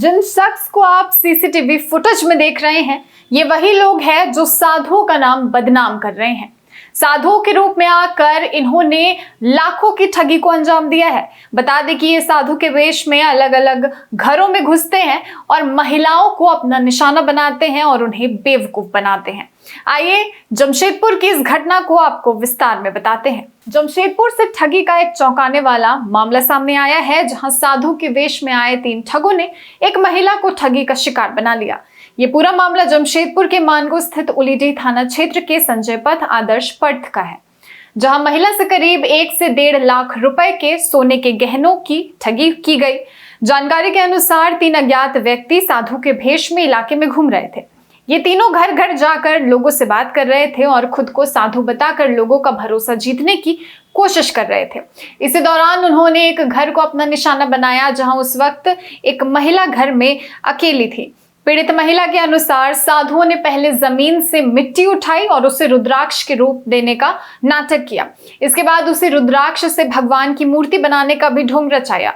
जिन शख्स को आप सीसीटीवी फुटेज में देख रहे हैं, ये वही लोग हैं जो साधुओं का नाम बदनाम कर रहे हैं। साधुओं के रूप में आकर इन्होंने लाखों की ठगी को अंजाम दिया है। बता दें कि ये साधु के वेश में अलग अलग घरों में घुसते हैं और महिलाओं को अपना निशाना बनाते हैं और उन्हें बेवकूफ बनाते हैं। आइए जमशेदपुर की इस घटना को आपको विस्तार में बताते हैं। जमशेदपुर से ठगी का एक चौंकाने वाला मामला सामने आया है, जहां साधु के वेश में आए 3 ठगों ने एक महिला को ठगी का शिकार बना लिया। ये पूरा मामला जमशेदपुर के मानगो स्थित उलीडीह थाना क्षेत्र के संजय पथ आदर्श पर्थ का है, जहां महिला से करीब 1 से 1.5 लाख रुपए के सोने के गहनों की ठगी की गई। जानकारी के अनुसार 3 अज्ञात व्यक्ति साधु के भेष में इलाके में घूम रहे थे। ये तीनों घर घर जाकर लोगों से बात कर रहे थे और खुद को साधु बताकर लोगों का भरोसा जीतने की कोशिश कर रहे थे। इसी दौरान उन्होंने एक घर को अपना निशाना बनाया, जहां उस वक्त एक महिला घर में अकेली थी। पीड़ित महिला के अनुसार साधुओं ने पहले जमीन से मिट्टी उठाई और उसे रुद्राक्ष के रूप देने का नाटक किया। इसके बाद उसे रुद्राक्ष से भगवान की मूर्ति बनाने का भी ढोंग रचाया।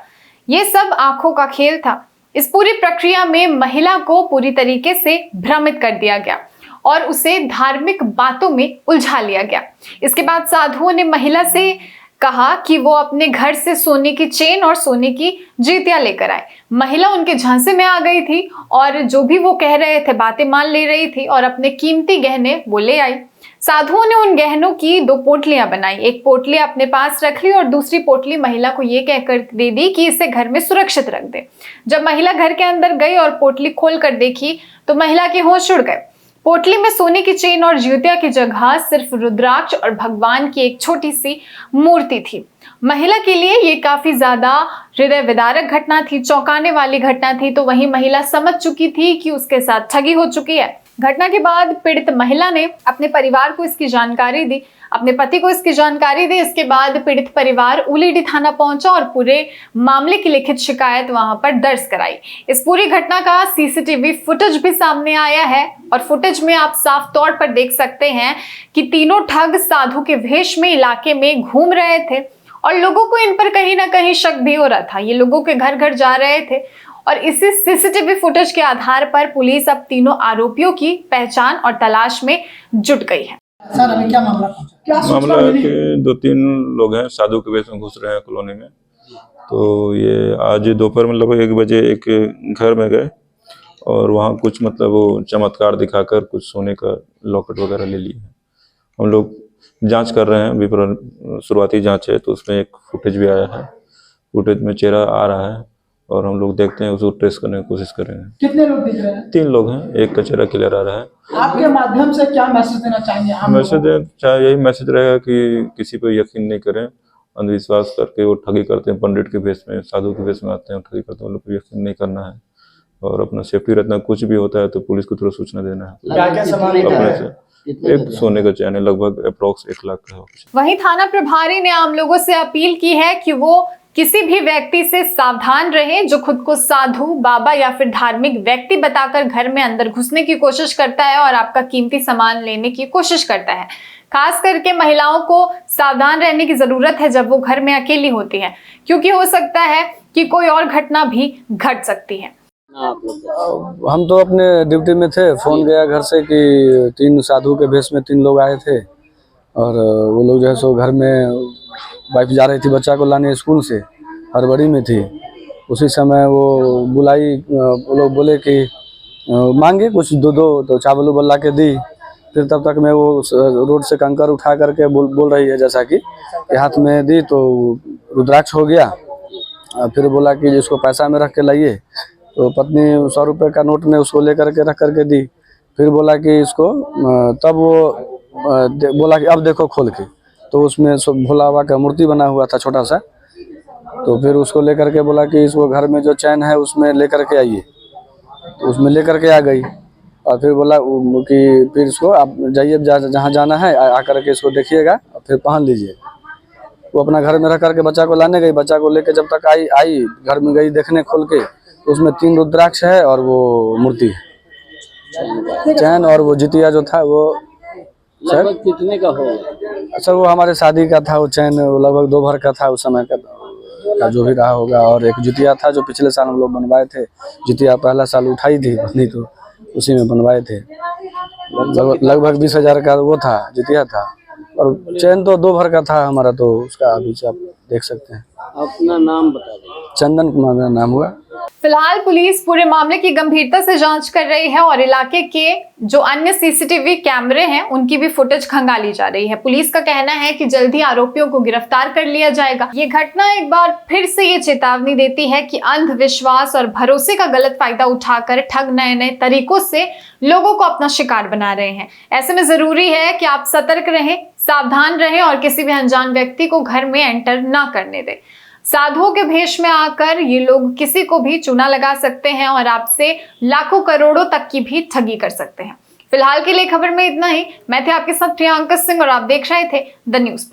ये सब आंखों का खेल था। इस पूरी प्रक्रिया में महिला को पूरी तरीके से भ्रमित कर दिया गया और उसे धार्मिक बातों में उलझा लिया गया। इसके बाद साधुओं ने महिला से कहा कि वो अपने घर से सोने की चेन और सोने की जीतियां लेकर आए। महिला उनके झांसे में आ गई थी और जो भी वो कह रहे थे बातें मान ले रही थी और अपने कीमती गहने वो ले आई। साधुओं ने उन गहनों की 2 पोटलियां बनाई। एक पोटली अपने पास रख ली और दूसरी पोटली महिला को ये कहकर दे दी कि इसे घर में सुरक्षित रख दे। जब महिला घर के अंदर गई और पोटली खोलकर देखी तो महिला के होश उड़ गए। पोटली में सोने की चेन और ज्योतिया की जगह सिर्फ रुद्राक्ष और भगवान की एक छोटी सी मूर्ति थी। महिला के लिए ये काफी ज्यादा हृदय विदारक घटना थी, चौंकाने वाली घटना थी। तो वहीं महिला समझ चुकी थी कि उसके साथ ठगी हो चुकी है। घटना के बाद पीड़ित महिला ने अपने परिवार को इसकी जानकारी दी, अपने पति को इसकी जानकारी दी। इसके बाद पीड़ित परिवार उलीडीह थाना पहुंचा और पूरे मामले की लिखित शिकायत वहां पर दर्ज कराई। इस पूरी घटना का सीसीटीवी फुटेज भी सामने आया है और फुटेज में आप साफ तौर पर देख सकते हैं कि तीनों ठग साधु के वेश में इलाके में घूम रहे थे और लोगों को इन पर कहीं ना कहीं शक भी हो रहा था। ये लोगों के घर घर जा रहे थे और इसी सीसीटीवी फुटेज के आधार पर पुलिस अब तीनों आरोपियों की पहचान और तलाश में जुट गई है। सर अभी क्या मामला है कि 2-3 लोग हैं साधु के वेश में घुस रहे हैं कॉलोनी में। तो ये आज दोपहर में लगभग 1 बजे एक घर में गए और वहाँ कुछ मतलब वो चमत्कार दिखाकर कुछ सोने का लॉकेट वगैरह ले लिए। हम लोग जांच कर रहे हैं, अभी शुरुआती जांच है, तो उसमें एक फुटेज भी आया है। फुटेज में चेहरा आ रहा है और हम लोग देखते हैं, उसको ट्रेस करने की कोशिश कर रहे हैं। कितने लोग दिख रहे हैं? 3 लोग हैं, एक का चेहरा क्लियर आ रहा है। आपके माध्यम से क्या मैसेज देना चाहेंगे? यही मैसेज रहेगा कि किसी पर यकीन नहीं करें। अंधविश्वास करके वो ठगी करते हैं, पंडित के वेश में, साधु के वेश में आते हैं, ठगी करते हैं। लोग को यकीन नहीं करना है और अपना सेफ्टी रखना। कुछ भी होता है तो पुलिस को तुरंत सूचना देना है। क्या सवाल अपने से एक सोने का चैन है, लगभग अप्रोक्स 1 लाख का है। वहीं थाना प्रभारी ने आम लोगों से अपील की है कि वो किसी भी व्यक्ति से सावधान रहें जो खुद को साधु, बाबा या फिर धार्मिक व्यक्ति बताकर घर में अंदर घुसने की कोशिश करता है और आपका कीमती सामान लेने की कोशिश करता है। खास करके महिलाओं को सावधान रहने की जरूरत है जब वो घर में अकेली होती है, क्योंकि हो सकता है कि कोई और घटना भी घट सकती है। हम तो अपने ड्यूटी में थे, फोन गया घर से कि 3 साधु के भेष में 3 लोग आए थे और वो लोग जो है सो घर में वाइफ जा रही थी बच्चा को लाने स्कूल से, हड़बड़ी में थी। उसी समय वो बुलाई, वो लोग बोले कि मांगे कुछ दो तो चावल उबल ला के दी। फिर तब तक मैं वो रोड से कंकर उठा करके बोल रही है जैसा कि हाथ में दी तो रुद्राक्ष हो गया। फिर बोला कि इसको पैसा में रख के लाइए, तो पत्नी 100 रुपये का नोट में उसको लेकर के रख करके दी। फिर बोला कि इसको, तब वो बोला कि अब देखो खोल के, तो उसमें भोला बाबा का मूर्ति बना हुआ था छोटा सा। तो फिर उसको लेकर के बोला कि इसको घर में जो चैन है उसमें लेकर के आइए, तो उसमें लेकर के आ गई। और फिर बोला कि फिर इसको आप जाइए जहाँ जाना है आकर के इसको देखिएगा और फिर पहन लीजिए। वो अपना घर में रख करके बच्चा को लाने गई। बच्चा को लेकर जब तक आई घर में गई देखने खोल के, तो उसमें 3 रुद्राक्ष है और वो मूर्ति है, चैन और वो जितिया जो था वो सर कितने का हो? सर वो हमारे शादी का था, वो चैन लगभग 2 भर का था उस समय का। का जो भी रहा होगा। और एक जुतिया था जो पिछले साल हम लोग बनवाए थे, जुतिया पहला साल उठाई थी नहीं तो उसी में बनवाए थे। लगभग 20,000 का वो था, जुतिया था। और चैन तो 2 भर का था हमारा, तो उसका अभी आप देख सकते हैं। अपना नाम बता दें। चंदन कुमार मेरा नाम हुआ। फिलहाल पुलिस पूरे मामले की गंभीरता से जांच कर रही है और इलाके के जो अन्य सीसीटीवी कैमरे हैं उनकी भी फुटेज खंगाली जा रही है। पुलिस का कहना है कि जल्द ही आरोपियों को गिरफ्तार कर लिया जाएगा। ये घटना एक बार फिर से ये चेतावनी देती है कि अंधविश्वास और भरोसे का गलत फायदा उठाकर ठग नए नए तरीकों से लोगों को अपना शिकार बना रहे हैं। ऐसे में जरूरी है कि आप सतर्क रहें, सावधान रहें और किसी भी अनजान व्यक्ति को घर में एंटर ना करने दें। साधुओं के भेष में आकर ये लोग किसी को भी चूना लगा सकते हैं और आपसे लाखों करोड़ों तक की भी ठगी कर सकते हैं। फिलहाल के लिए खबर में इतना ही। मैं थे आपके साथ प्रियंका सिंह और आप देख रहे थे द न्यूज़ पोस्ट।